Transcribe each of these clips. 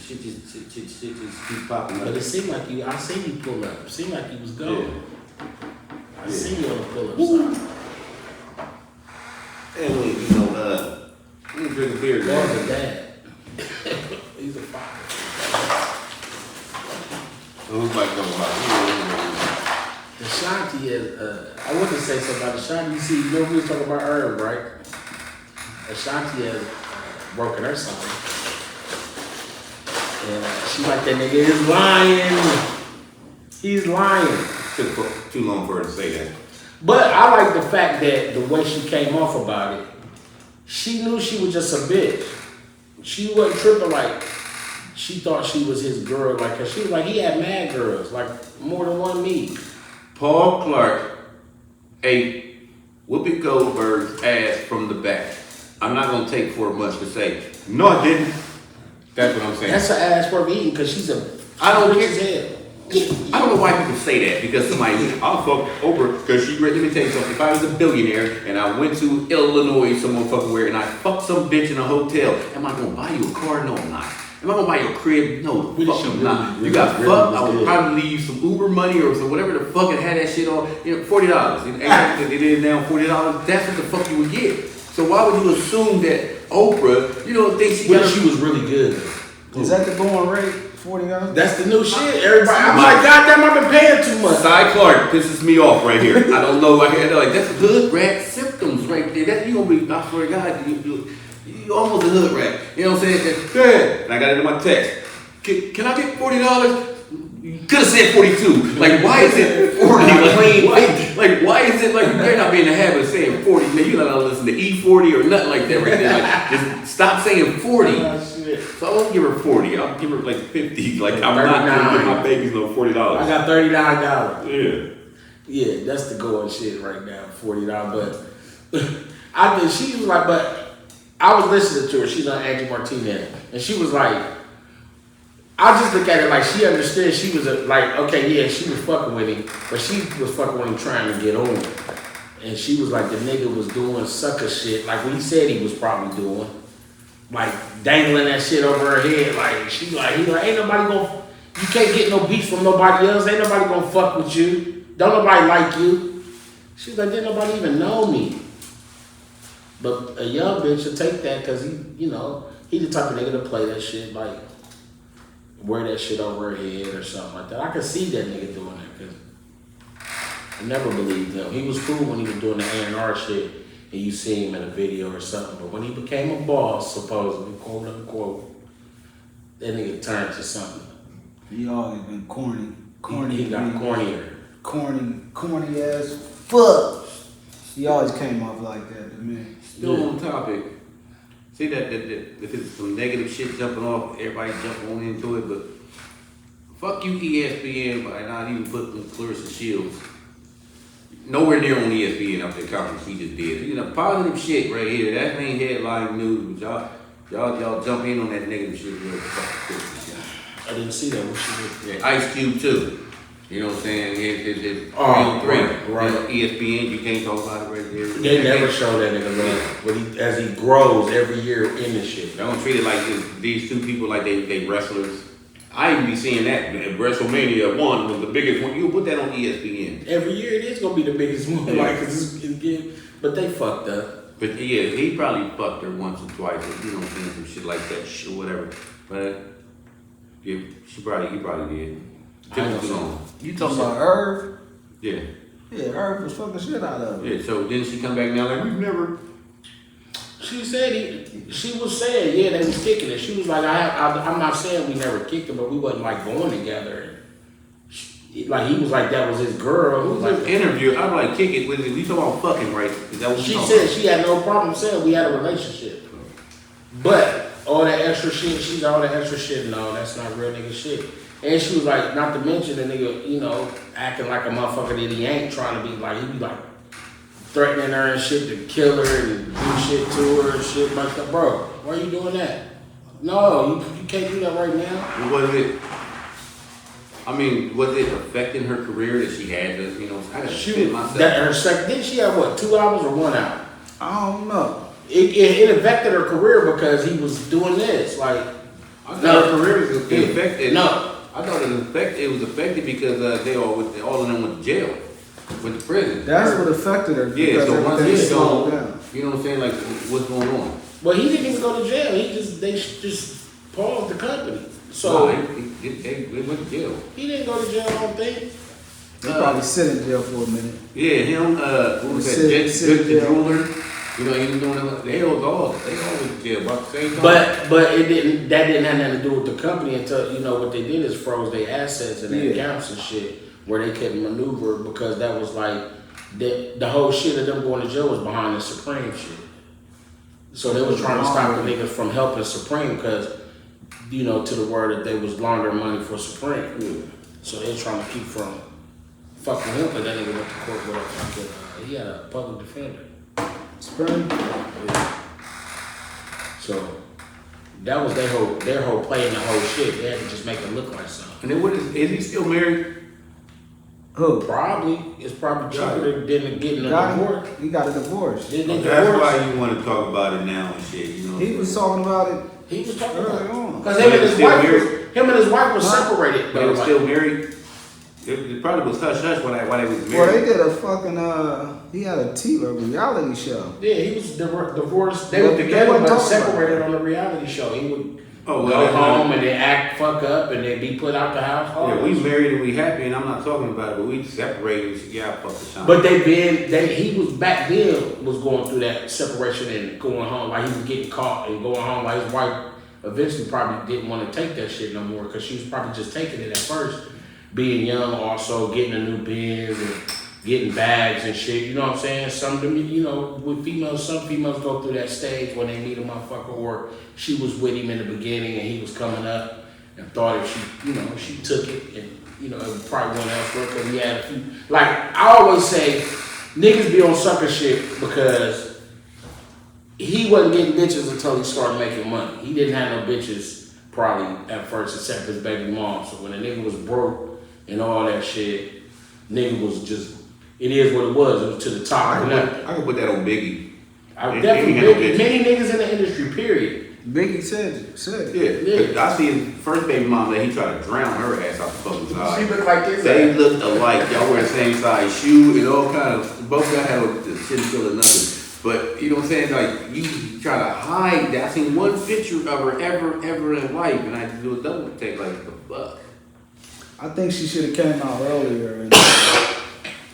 shit just keep popping up. But it seemed like I seen you pull up. It seemed like you was going. Yeah. I seen you on the pull-up side. And we drink a beer. That was a dad. He's a father. Who's like going about? Ashanti is, I want to say something about Ashanti. You see, you know we was talking about Herb, right? Ashanti has broken her son. And she like, that nigga is lying. He's lying. Took too long for her to say that. But I like the fact that the way she came off about it, she knew she was just a bitch. She wasn't tripping like, she thought she was his girl. Like, cause she was like, he had mad girls, like more than one me. Paul Clark ate Whoopi Goldberg's ass from the back. I'm not gonna take for much to say, no I didn't. That's what I'm saying. That's her ass worth eating because she's I don't rich care. as hell. I don't know why people say that, because somebody, I'll fuck Oprah, because let me tell you something, if I was a billionaire and I went to Illinois, some motherfucking where, and I fucked some bitch in a hotel, am I gonna buy you a car? No, I'm not. Am I gonna buy you a crib? No, the fuck I'm not. You got fucked, I would probably leave you some Uber money or some whatever the fuck it had that shit on, $40. It is now $40, that's what the fuck you would get. So why would you assume that Oprah, think she got she was really good. Is that the going rate? $40? That's the new shit. Everybody, I'm like, goddamn, I've been paying too much. Cy Clark pisses me off right here. I don't know. That's hood rat symptoms right there. That you gonna be. I swear to God, you almost a hood rat. You know what I'm saying? Good. And I got it in my text. Can I get $40? You could have said 42. Like, why is it 40? Why is it like you're not being in the habit of saying 40? Man, you not listen to E40 or nothing like that right there. Like, just stop saying 40. So I won't give her 40. I'll give her like 50. Like, I'm not gonna give my babies no $40. I got $39. Yeah. Yeah, that's the going shit right now, $40. But I think she was like, but I was listening to her. She's on Angie Martinez, and she was like, I just look at it like she understood. She was okay, yeah, she was fucking with him, but she was fucking with him trying to get on him. And she was like, the nigga was doing sucker shit, like what he said he was probably doing. Like dangling that shit over her head, like he like, ain't nobody gonna, you can't get no beef from nobody else, ain't nobody gonna fuck with you, don't nobody like you. She's like, didn't nobody even know me. But a young bitch will take that because he the type of nigga to play that shit, like wear that shit over her head or something like that. I could see that nigga doing that because I never believed him. He was cool when he was doing the A&R shit and you see him in a video or something, but when he became a boss, supposedly, quote unquote, that nigga turned to something. He always been corny. He got cornier. Corny as fuck. He always came off like that to me. Still on topic. See that if it's some negative shit jumping off, everybody jump on into it, but fuck you ESPN by not even putting Clarissa Shields nowhere near on ESPN after the conference he just did. Positive shit right here. That ain't headline news, but y'all jump in on that negative shit real quick. I didn't see that. What she did? Yeah, Ice Cube too. You know what I'm saying? His right. ESPN, you can't talk about it right there. They never show that nigga love, but as he grows every year in this shit. They don't treat it like these two people like they wrestlers. I even be seeing that WrestleMania 1 was the biggest one. You put that on ESPN. Every year it is gonna be the biggest one, like cause it's good. But they fucked up. But yeah, he probably fucked her once or twice, or, saying some shit like that, or whatever. But yeah, he probably did. You talking about Irv? Yeah. Yeah, Irv was fucking shit out of it. Yeah, so didn't she come back now like, we've never... She said she was saying, yeah, they was kicking it. She was like, I'm not saying we never kicked it, but we wasn't like going together. Like he was like, that was his girl. Who was like, interview? I'm like, kick it with it. You talking about fucking, right? Is that what she said? She had no problem saying we had a relationship. But all that extra shit, she's all that extra shit. No, that's not real nigga shit. And she was like, not to mention the nigga, acting like a motherfucker that he ain't, trying to be like, he be like threatening her and shit to kill her and do shit to her and shit like that. Bro, why are you doing that? No, you can't do that right now. Was it affecting her career that she had to, I gotta spit myself. Didn't she have what, 2 hours or 1 hour? I don't know. It affected her career because he was doing this. Like I thought her career was affected. No. I thought it was affected because all of them went to jail, went to prison. That's what affected her. Yeah, so once everything he's slowed gone, down. you know what I'm saying? Like, what's going on? Well, he didn't even go to jail. They just paused the company. So They went to jail. he didn't go to jail, I don't think. They probably sit in jail for a minute. Yeah, him, what was that, Judge the Jeweler? You know, he was doing that. They all went to jail about the same time. But that didn't have nothing to do with the company until, you know, what they did is froze their assets and their accounts and shit where they couldn't maneuver because that was like, the whole shit of them going to jail was behind the Supreme shit. So they was trying to stop the niggas from helping Supreme because, you know, to the word that they was laundering money for Supreme. Yeah. So they was trying to keep from fucking him because that nigga went to court with he had a public defender. Supreme? So that was their whole play in the whole shit. They had to just make it look like something. And then is he still married? Who? Probably. It's probably cheaper than getting a divorce. He got a divorce. That's why you want to talk about it now and shit. You know. He was talking about it. He was talking about early on. because him and his wife was separated. But they were still married. It probably was hush hush when they was married. Well, they did a fucking he had a reality show. Yeah, he was divorced. They were together but separated on the reality show. He would go home and then fuck up and then be put out the house. Yeah, we married and we happy, and I'm not talking about it, but we separated. Yeah, fuck the shop. But he was back then was going through that separation and going home, like he was getting caught and going home. Like his wife eventually probably didn't want to take that shit no more because she was probably just taking it at first, being young, also getting a new Benz and getting bags and shit. You know what I'm saying? Some of them, you know, with females, some females go through that stage when they meet a motherfucker, or she was with him in the beginning and he was coming up and thought if she took it and, you know, it probably went elsewhere because he had a few. Like, I always say, niggas be on sucker shit because he wasn't getting bitches until he started making money. He didn't have no bitches probably at first except his baby mom. So when a nigga was broke and all that shit, nigga was just, it is what it was. It was to the top. I can put that on Biggie. I definitely many niggas in the industry, period. Biggie said it. Yeah. I see his first baby mom that he tried to drown her ass off the fucking side. She looked like this. They looked alike. Y'all wear the same size shoe and all kind of. Both of y'all had a chinchilla nothing. But you know what I'm saying? Like you try to hide that. I seen one picture of her ever in life, and I had to do a double take. Like the fuck. I think she should have came out earlier and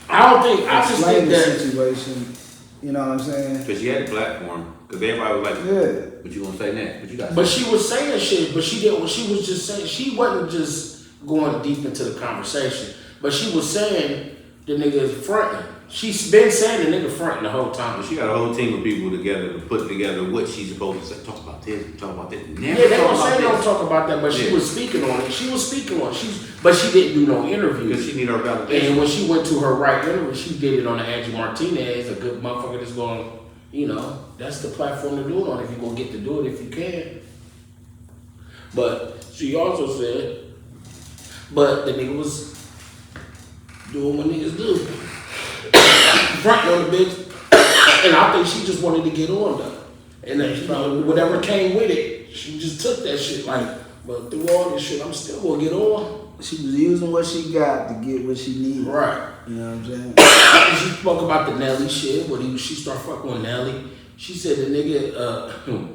I just think the that situation. You know what I'm saying? Because she had a platform. Because everybody was like, yeah. What you gonna say next? What you got? But she was saying shit, but she didn't. She was just saying. She wasn't just going deep into the conversation, but she was saying the nigga is fronting. She's been saying the nigga fronting the whole time. She got a whole team of people together to put together what she's supposed to say. Talk about this, talk about that. Never yeah, they talk don't say about don't this. talk about that, but she was speaking on it. She was speaking on it. But she didn't do no interviews. Because she need her validation. And when she went to her right interview, she did it on the Angie Martinez, a good motherfucker that's going, you know, that's the platform to do it on if you're going to get to do it if you can. But she also said, but the nigga was doing what niggas do. Fronting on the bitch. And I think she just wanted to get on though. And then, you know, whatever came with it, she just took that shit like, but through all this shit, I'm still gonna get on. She was using what she got to get what she needed. Right. You know what I'm saying? She spoke about the Nelly shit, but she started fucking with Nelly. She said the nigga,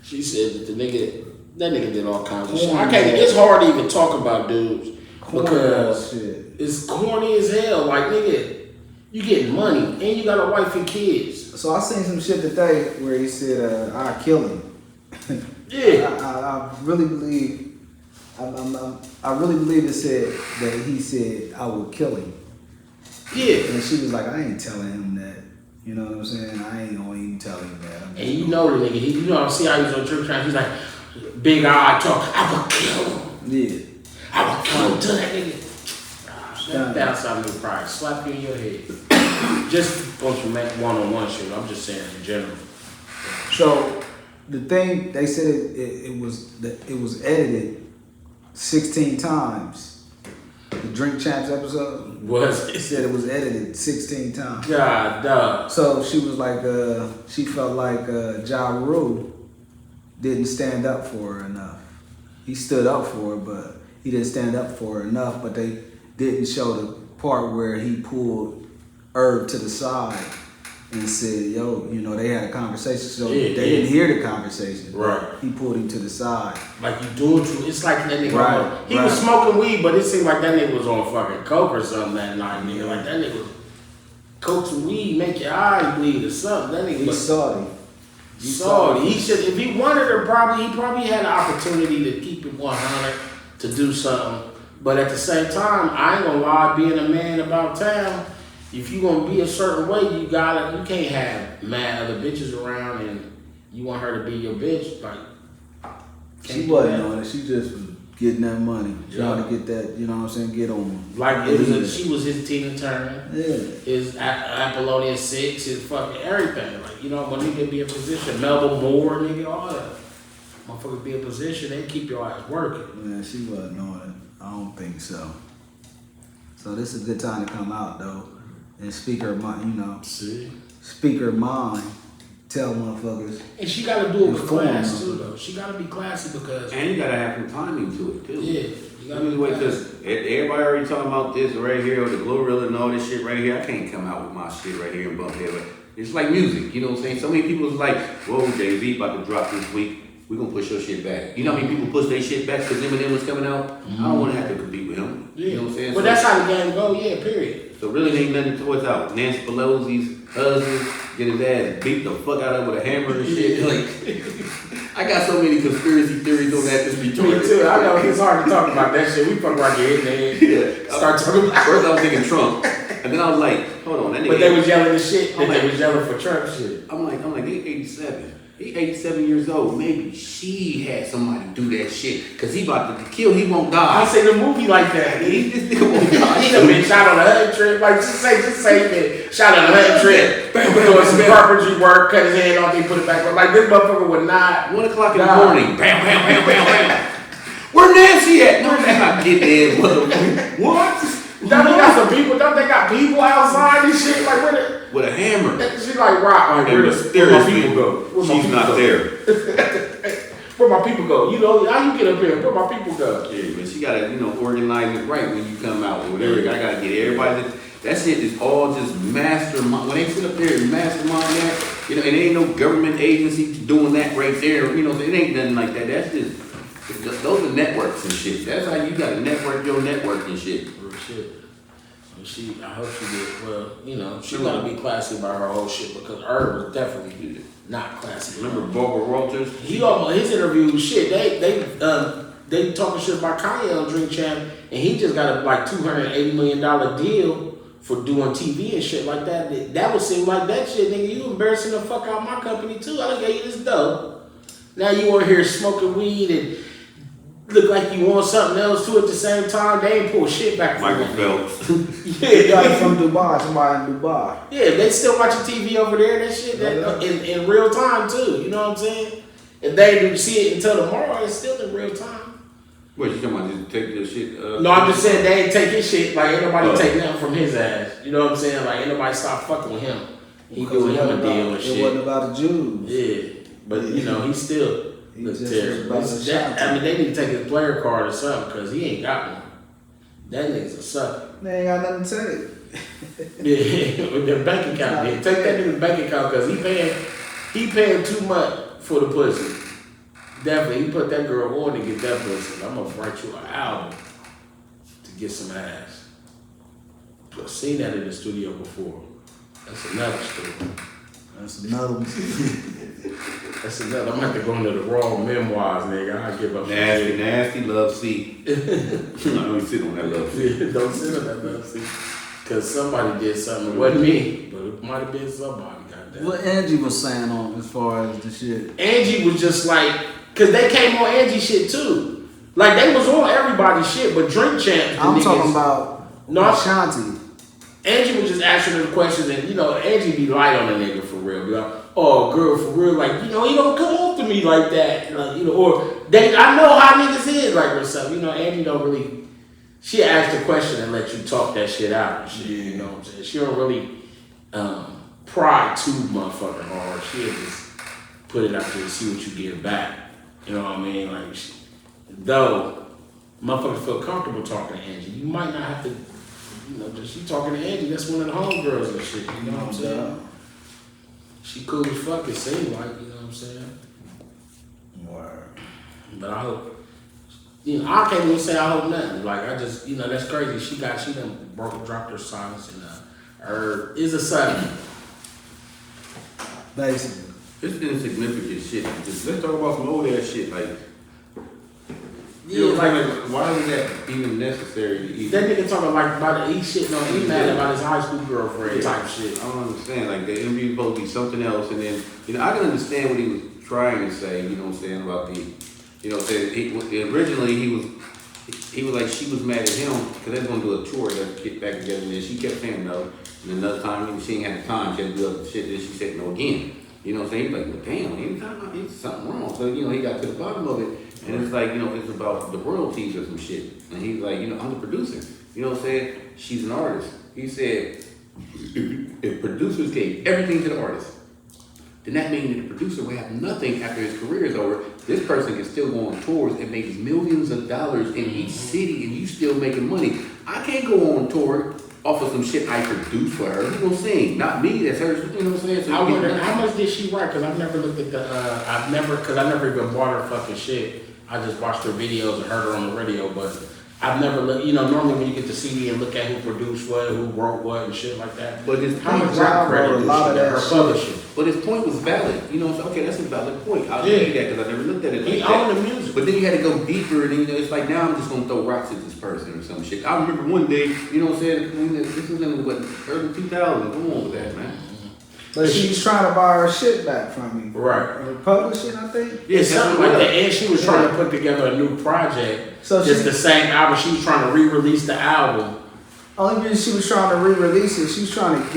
she said that that nigga did all kinds of shit. It's hard to even talk about dudes because it's corny as hell. Like, nigga, you getting money and you got a wife and kids. So I seen some shit today where he said, "I kill him." Yeah. I really believe. I really believe it said that he said I would kill him. Yeah. And she was like, I ain't telling him that. You know what I'm saying? I ain't gonna even tell him that. And you know the nigga, you know, see how he's on church time. He's like, big eye talk. I would kill him. Yeah. I would kill him to that nigga. That bounce out of me pride. Slap you in your head. Just on some one-on-one shit. I'm just saying in general. So the thing they said it was edited 16 times. The Drink Champs episode It said it was edited 16 times. God, dog. So she was like, she felt like Ja Rule didn't stand up for her enough. He stood up for her, but he didn't stand up for her enough. But they didn't show the part where he pulled Herb to the side and said, yo, you know, they had a conversation. So they didn't hear the conversation. Right. He pulled him to the side. Like you doing too. It's like that nigga. Right. He was smoking weed, but it seemed like that nigga was on fucking coke or something that night, nigga. Like that nigga was coke some weed, make your eyes bleed or something. That nigga He's salty. Salty. He should, if he wanted her, he probably had an opportunity to keep it 100 to do something. But at the same time, I ain't gonna lie, being a man about town, if you gonna be a certain way, you can't have mad other bitches around and you want her to be your bitch. Like, she wasn't on it. She just was getting that money, trying to get that, you know what I'm saying, get on him. Like she was his Tina Turner, his Apollonia 6, his fucking everything. Like, you know, when nigga be in position, Melba Moore, nigga, all that. Motherfuckers be in position, they keep your ass working. Man, she wasn't on it. I don't think so. So this is a good time to come out though and speak her mind, you know. Speak her mind. Tell motherfuckers. And she gotta do it with class too, though. She gotta be classy because. And you gotta have some timing to it too. Yeah. You gotta be because everybody already talking about this right here, or the Glorilla and all this shit right here. I can't come out with my shit right here and bump head. It's like music, you know what I'm saying? So many people is like, whoa, Jay-Z about to drop this week. We gonna push your shit back. You know how many people push their shit back because Eminem was coming out? I don't wanna have to compete with him. Yeah. You know what I'm saying? But that's how the game go, period. So really ain't nothing towards out. Nancy Pelosi's husband get his ass beat the fuck out of with a hammer and shit. Like, I got so many conspiracy theories on that this be Me too. I know it's hard to talk about that shit. We fuck around your head and start talking about. First I was thinking Trump, and then I was like, hold on, that nigga. But they was yelling the shit. They was yelling for Trump shit. I'm like, he 87. He 87 years old. Maybe she had somebody do that shit. Cause he about to kill, he won't die. I seen the movie like that. He just nigga won't die. He done been shot on a HUD trip. Like, just say man. Shot on a HUD trip. Doing some carpentry work, cut his hand off, they put it back. Like, this motherfucker would not. 1 o'clock in the morning. Bam, bam, bam, bam, bam. Where Nancy at? No, that's not getting in, motherfucker. What? Don't they got some people? Don't they got people outside and shit? Like, with a hammer. She like rock. Like, where my people go? She's not there. Where my people go? You know, how you get up here? Where my people go? Yeah, but she gotta, organize it right when you come out or whatever. I gotta get everybody. That shit is all just mastermind. When they sit up there and mastermind that, it ain't no government agency doing that right there. It ain't nothing like that. That's just those are networks and shit. That's how you gotta network your network and shit. Real shit. I hope she did well. She gotta be classy about her whole shit because Herb was definitely not classy. Remember Barbara Walters? His interview, shit. They talking shit about Kanye on Drink Champ, and he just got a like $280 million deal for doing TV and shit like that. That would seem like that shit, nigga. You embarrassing the fuck out my company too. I done gave you this dough. Now you over here smoking weed and look like you want something else too at the same time. They ain't pull shit back from Michael Phelps. Somebody from Dubai, somebody in Dubai. Yeah, they still watching TV over there. That shit in real time too. You know what I'm saying? If they didn't see it until tomorrow, it's still in real time. What, you talking about just take this shit? No, I'm just saying they ain't take his shit. Like, ain't nobody take nothing from his ass. You know what I'm saying? Like, ain't nobody stop fucking with him. He doing him a deal and shit. It wasn't about the Jews. Yeah, but he's still. He just was about Ashanti. They need to take his player card or something because he ain't got one. That nigga's a sucker. They ain't got nothing to take. Yeah, with their bank account. Yeah, take that nigga's bank account because he paying too much for the pussy. Definitely, he put that girl on to get that pussy. I'm gonna write you an album to get some ass. I've seen that in the studio before. That's another story. That's another one. That's another. I'm gonna have to go into the raw memoirs, nigga. I give up. Nasty love seat. I know you sit on that love seat. Yeah, don't sit on that love seat. Cause somebody did something. It wasn't me, but it might have been somebody. Goddamn. What Angie was saying on as far as the shit. Angie was just like, cause they came on Angie shit too. Like they was on everybody's shit, but Drink Champ. I'm talking about Ashanti. Angie was just asking her questions, and Angie be light on a nigga for real. Be like, oh girl, for real, like he don't come off to me like that, like, or I know how niggas is like or something. Angie don't really. She asked a question and let you talk that shit out and shit. You know what I'm saying? She don't really pry too motherfucking hard. She'll just put it out there to see what you get back. You know what I mean? Like, though motherfuckers feel comfortable talking to Angie, you might not have to, you know, just you talking to Angie, that's one of the homegirls and shit, you know what I'm saying? She cool as fuck, it seems like, you know what I'm saying? Word. But I hope, you know, I can't even say I hope nothing. Like, I just, you know, that's crazy. She done dropped her silence and her is a son. Basically. It's insignificant shit. Just let's talk about some old ass shit. Like, Yeah, you know, like, why is that even necessary to eat? that nigga talking like about he shitting on, he mad about his high school girlfriend type shit. I don't understand. Like, the interview supposed to be something else, and then, you know, I can understand what he was trying to say. You know what I'm saying about the, you know, saying originally he was like she was mad at him because they was gonna do a tour to get back together, and then she kept saying no. And another time she ain't had the time, she had to do other shit. Then she said no again. You know what I'm saying? He's like, well, damn, anytime there's something wrong. So, you know, he got to the bottom of it. And it's like, you know, it's about the royalties or some shit. And he's like, you know, I'm the producer. You know what I'm saying? She's an artist. He said, if producers gave everything to the artist, then that means that the producer will have nothing after his career is over. This person can still go on tours and make millions of dollars in each city, and you still making money. I can't go on tour off of some shit I produced for her. Who's gonna sing? Not me, that's her. You know what I'm saying? So I wonder how much did she write? Cause I've never looked at the, I never even bought her fucking shit. I just watched her videos and heard her on the radio, but I've never looked, you know, normally when you get the CD and look at who produced what, who wrote what and shit like that. But his how much point- rock credit a did lot she of get that her shit. But publishing? his point was valid. You know, so, okay, that's a valid point. I'll Yeah. give you that because I never looked at it He like owned that. the music. But then you had to go deeper, and then, you know, it's like now I'm just gonna throw rocks at this person or some shit. I remember one day, you know what I'm saying? When this was in what, early 2000s. Come on with that, man. But she's trying to buy her shit back from me. Right. Her publishing, I think. Yeah, It's something like that. And she was trying to put together a new project. So Just she- the same album. She was trying to re-release the album. Only reason she was trying to re-release it, she was trying to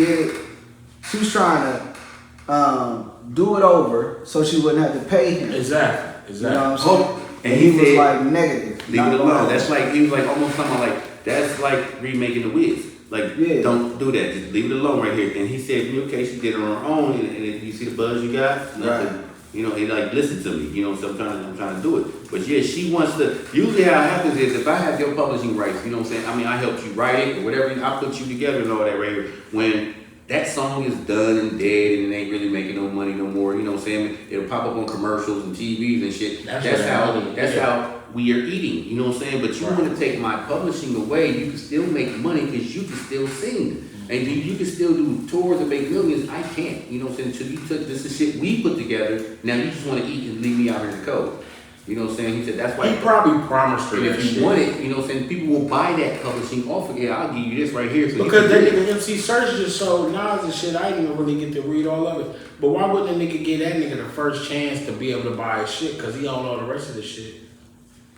do it over so she wouldn't have to pay him. Exactly. You know what I'm saying? Oh, and and he he was said, like negative. Leave it alone. That's like, he was like almost talking about like, that's like remaking the Wiz. Like, Yeah. don't do that. Just leave it alone right here. And he said, okay, she did it on her own, and if you see the buzz you got, nothing. Right. You know, he like, listen to me. You know, so I'm trying to do it. But yeah, she wants to. Usually, how it happens is if I have your publishing rights, you know what I'm saying. I mean, I helped you write it or whatever. I put you together and all that right here. When that song is done and dead and it ain't really making no money no more, you know what I'm saying. It'll pop up on commercials and TVs and shit. That's how we are eating. You know what I'm saying. But you want to take my publishing away, you can still make money because you can still sing. And you can still do tours and make millions. I can't. You know what I'm saying? So you took this is shit we put together. Now you just want to eat and leave me out here in the cold. You know what I'm saying? He said that's why He probably promised her and that if you shit. want it, you know what I'm saying? People will buy that publishing off of it. I'll give you this right here. So Because you that can do it. nigga MC Search just sold Nas and shit. I didn't even really get to read all of it. But why wouldn't a nigga give that nigga the first chance to be able to buy his shit? Because he don't know the rest of the shit.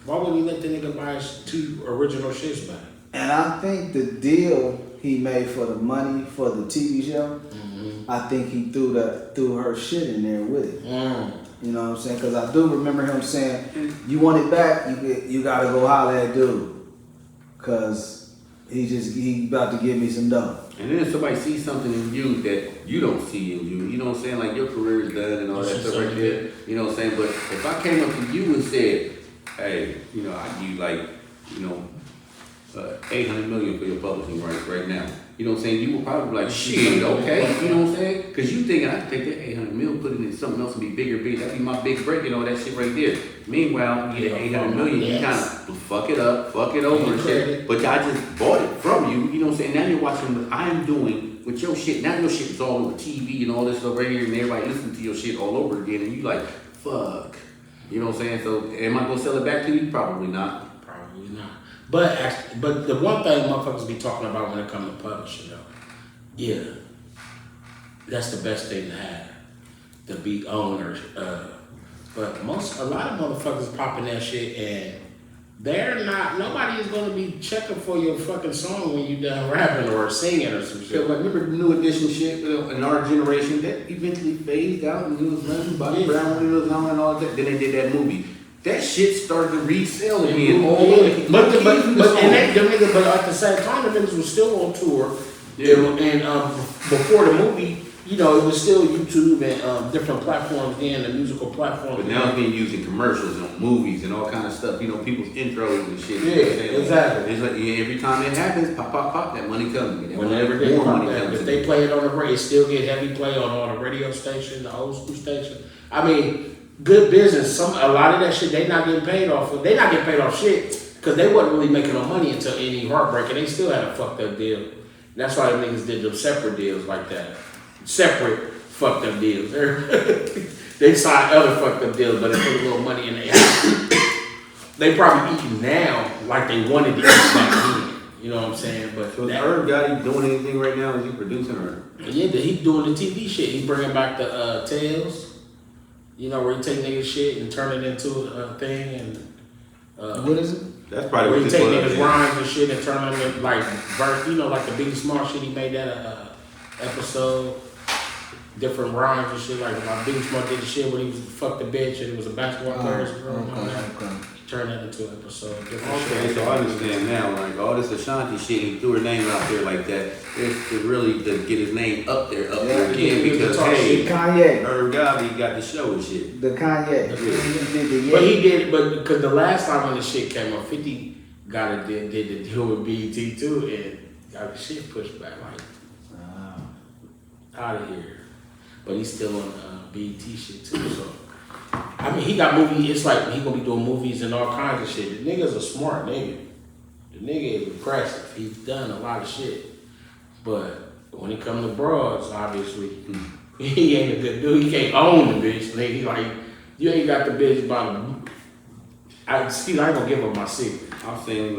Why wouldn't he let the nigga buy his 2 original shits back? And I think the deal he made for the money for the TV show, I think he threw her shit in there with it. You know what I'm saying? Because I do remember him saying, "You want it back? You gotta go holler at dude, cause he about to give me some dough." And then if somebody sees something in you that you don't see in you, you know what I'm saying? Like your career is done and all that stuff right there. You know what I'm saying? But if I came up to you and said, hey, you know, I give you like, you know, 800 million for your publishing rights right now. You know what I'm saying? You would probably be like, shit, okay. You know what I'm saying? Because you thinking, I can take that 800 mil, put it in something else and be bigger, that'd be my big break and all that shit right there. Meanwhile, you get 800 million, you kind of fuck it up, fuck it over and shit. But I just bought it from you, you know what I'm saying? Now you're watching what I'm doing with your shit. Now your shit is all over TV and all this stuff right here, and everybody listening to your shit all over again, and you like, fuck. You know what I'm saying? So am I gonna sell it back to you? Probably not. Probably not. But the one thing motherfuckers be talking about when it comes to publishing, though, yeah, that's the best thing to have, to be owners. But a lot of motherfuckers popping that shit and nobody is gonna be checking for your fucking song when you done rapping or singing or some So, shit. like, remember the new edition shit in our generation that eventually phased out and it was nothing Bobby Brown when it was on and all that. Then they did that movie. That shit started to resell again. But at the same time, the niggas was still on tour. Yeah. And before the movie, you know, it was still YouTube and different platforms then, the musical platforms. But now it's being used in commercials and movies and all kind of stuff. You know, people's intros and shit. Yeah, exactly. It's like every time it happens, pop, that money comes. Whenever they pop that, if they play it on the radio, it still get heavy play on all the radio stations, the old school station. I mean, good business. A lot of that shit they not getting paid off of. They not getting paid off shit because they wasn't really making no money until Any Heartbreak, and they still had a fucked up deal. That's why the niggas did them separate deals like that. Separate fucked up deals. They signed other fucked up deals, but they put a little money in their house. They probably eating now like they wanted to eat back then. You know what I'm saying? But so is Herb Gotti doing anything right now? Is he producing or? Yeah, he doing the TV shit. He bringing back the Tales. You know, where he take niggas shit and turn it into a thing and what is it? That's probably where what he take this niggas rhymes and shit and turn them into like verse. You know, like the Biggie Small shit. He made that episode. Different rhymes and shit. Like my Biggie Small did the shit where he was fucked the bitch and it was a basketball player. Okay. Turn that into an episode. Okay, so I understand now. Like all this Ashanti shit, he threw her name out there like that. It's to really to get his name up there again because hey, Kanye, Herb Gotti got the show and shit. The Kanye. But he did, but because the last time when the shit came up, 50 did the deal with BET too and got the shit pushed back like out of here. But he's still on BET shit too, so. I mean, he got movies. It's like he gonna be doing movies and all kinds of shit. The nigga's a smart nigga. The nigga is impressive. He's done a lot of shit. But when it comes to broads, obviously, he ain't a good dude. He can't own the bitch. Nigga, he like, you ain't got the bitch by the. I ain't gonna give up my secret. I'm saying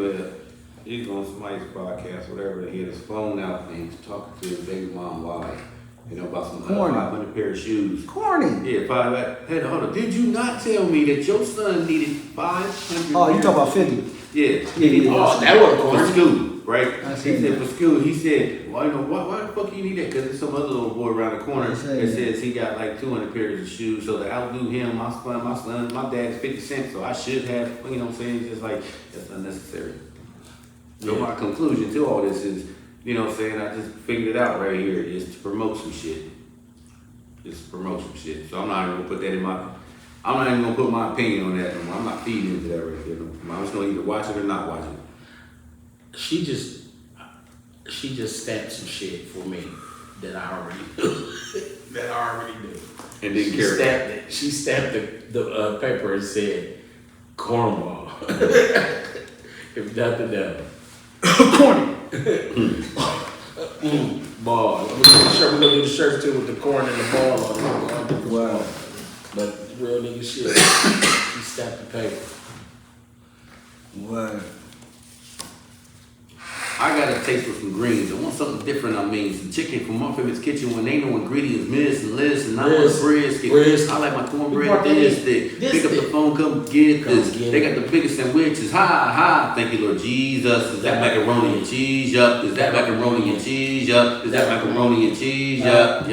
he's on somebody's podcast, whatever. He had his phone out and he's talking to his baby mom live. You know, about some 500 pair of shoes. Corny. Yeah, hey, hold on. Did you not tell me that your son needed 500? Oh, you talking about 50? Yeah. Oh, that wasn't for corny. school, right? I He see said that. for school. He said, well, you know, why the fuck you need that? Because there's some other little boy around the corner that says he got like 200 pairs of shoes. So to outdo him, my dad's 50 cents, so I should have, you know what I'm saying? It's just like, that's unnecessary. So my conclusion to all this is, you know what I'm saying, I just figured it out right here, is to promote some shit. Just to promote some shit. So I'm not even gonna put that I'm not even gonna put my opinion on that no more. I'm not feeding into that right there no more. I'm just gonna either watch it or not watch it. She just stamped some shit for me that I already knew. And didn't She care. stamped it. She stamped the paper and said, cornball. If nothing else. Corny. Ball. We're gonna do the shirts too with the corn and the ball on it. Wow. But real nigga shit. She stamped the paper. What? I got a taste for some greens. I want something different. I mean, some chicken from my favorite kitchen when ain't no ingredients missing list, and I want brisket. I like my cornbread this thick. Pick up the phone, come get this. They got the biggest sandwiches. Ha. Thank you, Lord Jesus. Is that macaroni and cheese? Yup. Is that macaroni and cheese? Yup. Is that macaroni and cheese? Yup.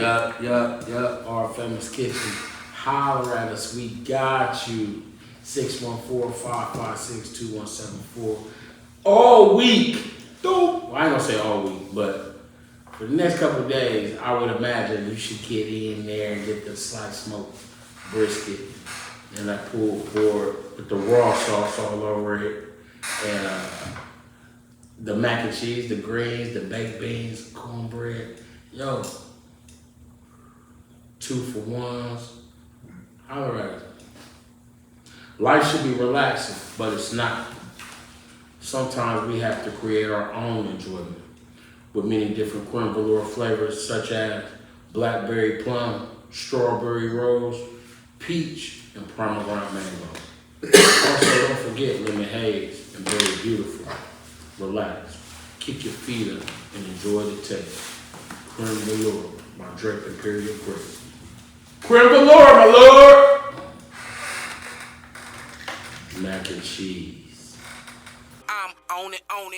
Our famous kitchen. Holler at us. We got you. 614-556-2174. All week. Well, I ain't gonna say all week, but for the next couple of days, I would imagine you should get in there and get the sliced smoked brisket and that pulled pork with the raw sauce all over it, and the mac and cheese, the greens, the baked beans, cornbread. Yo, 2 for 1s. Holler at us. Life should be relaxing, but it's not. Sometimes we have to create our own enjoyment with many different creme galore flavors such as blackberry plum, strawberry rose, peach, and pomegranate mango. Also, don't forget lemon haze and very beautiful. Relax, kick your feet up, and enjoy the taste. Creme galore by Drake Imperial Grape. Creme galore, my lord! Mac and cheese. I'm on it, I'm on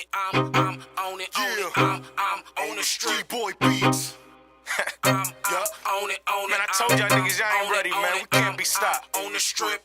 it, I'm on the street boy beats. I'm on it, man, I told y'all niggas y'all ain't ready, man, we can't be stopped. On the strip.